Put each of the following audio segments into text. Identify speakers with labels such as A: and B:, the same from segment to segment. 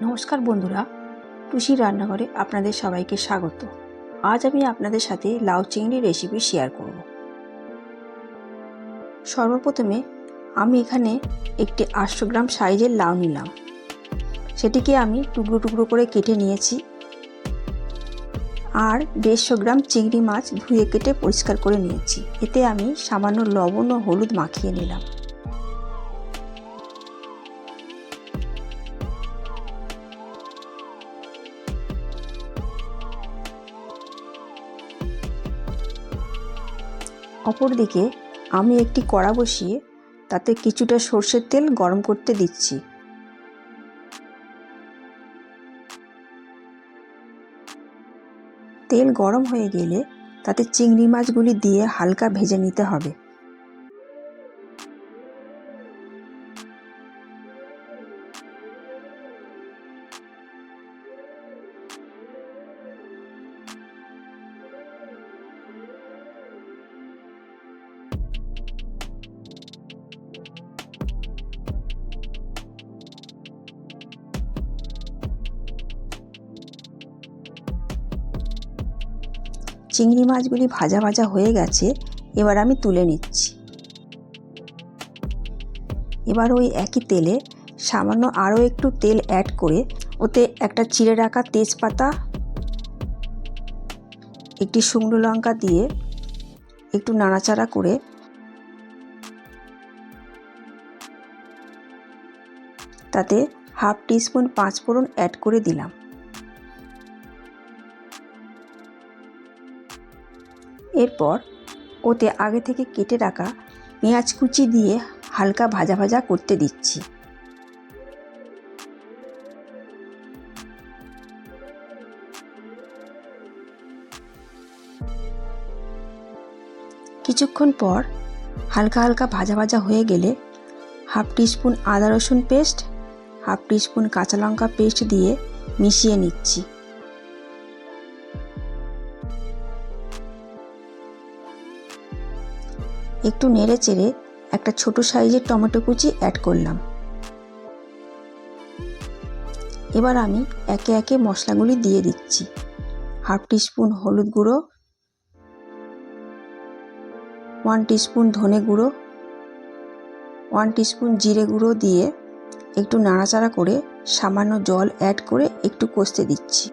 A: নমস্কার বন্ধুরা, টুসির রান্নাঘরে আপনাদের সবাইকে স্বাগত। আজ আমি আপনাদের সাথে লাউ চিংড়ি রেসিপি শেয়ার করব। সর্বপ্রথমে আমি এখানে একটি 800 গ্রাম সাইজের লাউ নিলাম। সেটিকে আমি টুকরো টুকরো করে কেটে নিয়েছি। আর 150 গ্রাম চিংড়ি মাছ ধুয়ে কেটে পরিষ্কার করে নিয়েছি। এতে আমি সামান্য লবণ ও হলুদ মাখিয়ে নিলাম। অপরদিকে আমি একটি কড়া বসিয়ে তাতে কিছুটা সরষের তেল গরম করতে দিচ্ছি। তেল গরম হয়ে গেলে তাতে চিংড়ি মাছগুলি দিয়ে হালকা ভেজে নিতে হবে। চিংড়ি মাছগুলি ভাজা ভাজা হয়ে গেছে, এবার আমি তুলে নিচ্ছি। এবার ওই একই তেলে সামান্য আরও একটু তেল অ্যাড করে ওতে একটা চিড়ে রাখা তেজপাতা, একটি শুকনো লঙ্কা দিয়ে একটু নাড়াচাড়া করে তাতে হাফ টিস্পুন পাঁচফোড়ন অ্যাড করে দিলাম। এরপর ওতে আগে থেকে কেটে রাখা পেঁয়াজ কুচি দিয়ে হালকা ভাজা ভাজা করতে দিচ্ছি। কিছুক্ষণ পর হালকা হালকা ভাজা ভাজা হয়ে গেলে হাফ টিস্পুন আদা রসুন পেস্ট, হাফ টিস্পুন কাঁচা লঙ্কা পেস্ট দিয়ে মিশিয়ে নিচ্ছি। একটু নেড়ে চেড়ে একটা ছোট সাইজের টমেটো কুচি অ্যাড করলাম। এবার আমি একে একে মশলাগুলি দিয়ে দিচ্ছি। হাফ টিস্পুন হলুদ গুঁড়ো, 1 টিস্পুন ধনে গুঁড়ো, 1 টিস্পুন জিরে গুঁড়ো দিয়ে একটু নাড়াচাড়া করে সামান্য জল অ্যাড করে একটু কষতে দিচ্ছি।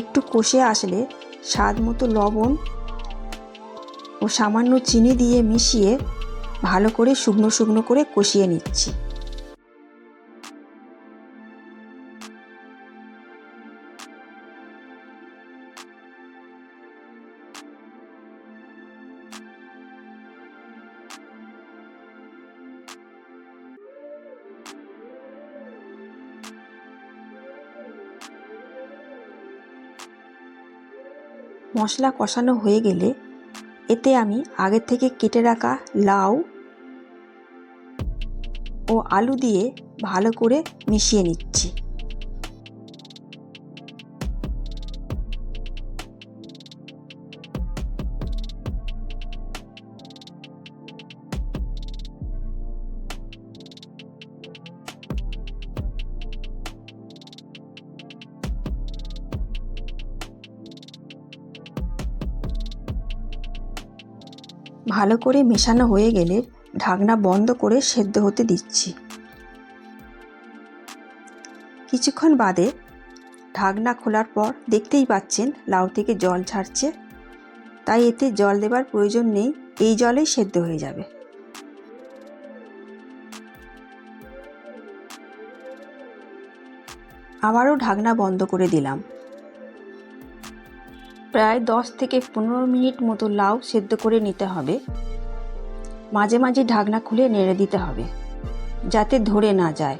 A: একটু কষে আসলে স্বাদ মতো লবণ ও সামান্য চিনি দিয়ে মিশিয়ে ভালো করে শুকনো শুকনো করে কষিয়ে নিচ্ছি। মশলা কষানো হয়ে গেলে এতে আমি আগে থেকে কেটে রাখা লাউ ও আলু দিয়ে ভালো করে মিশিয়ে নিচ্ছি। ভালো করে মেশানো হয়ে গেলে ঢাকনা বন্ধ করে সেদ্ধ হতে দিচ্ছি। কিছুক্ষণ বাদে ঢাকনা খোলার পর দেখতেই পাচ্ছেন লাউ থেকে জল ছাড়ছে, তাই এতে জল দেবার প্রয়োজন নেই, এই জলেই সেদ্ধ হয়ে যাবে। আবারও ঢাকনা বন্ধ করে দিলাম। প্রায় 10 থেকে 15 মিনিট মতো লাউ সেদ্ধ করে নিতে হবে। মাঝে মাঝে ঢাকনা খুলে নেড়ে দিতে হবে যাতে ধরে না যায়।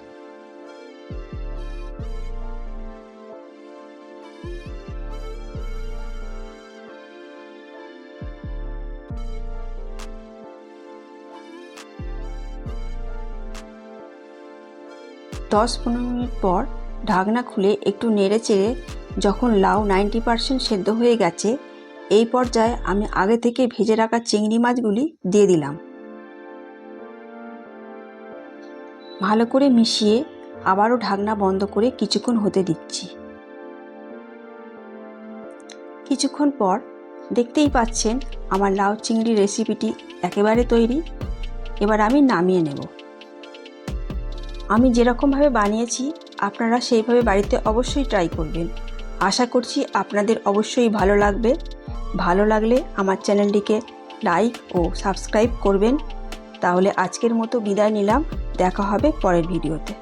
A: 10-15 মিনিট পর ঢাকনা খুলে একটু নেড়ে চেড়ে যখন লাউ 90% সেদ্ধ হয়ে গেছে, এই পর্যায়ে আমি আগে থেকে ভেজে রাখা চিংড়ি মাছগুলি দিয়ে দিলাম। ভালো করে মিশিয়ে আবারও ঢাকনা বন্ধ করে কিছুক্ষণ হতে দিচ্ছি। কিছুক্ষণ পর দেখতেই পাচ্ছেন আমার লাউ চিংড়ি রেসিপিটি একেবারে তৈরি। এবার আমি নামিয়ে নেব। আমি যেরকমভাবে বানিয়েছি আপনারা সেইভাবে বাড়িতে অবশ্যই ট্রাই করবেন। আশা করছি আপনাদের অবশ্যই ভালো লাগবে। ভালো লাগলে আমার চ্যানেলটিকে লাইক ও সাবস্ক্রাইব করবেন। তাহলে আজকের মতো বিদায় নিলাম। দেখা হবে পরের ভিডিওতে।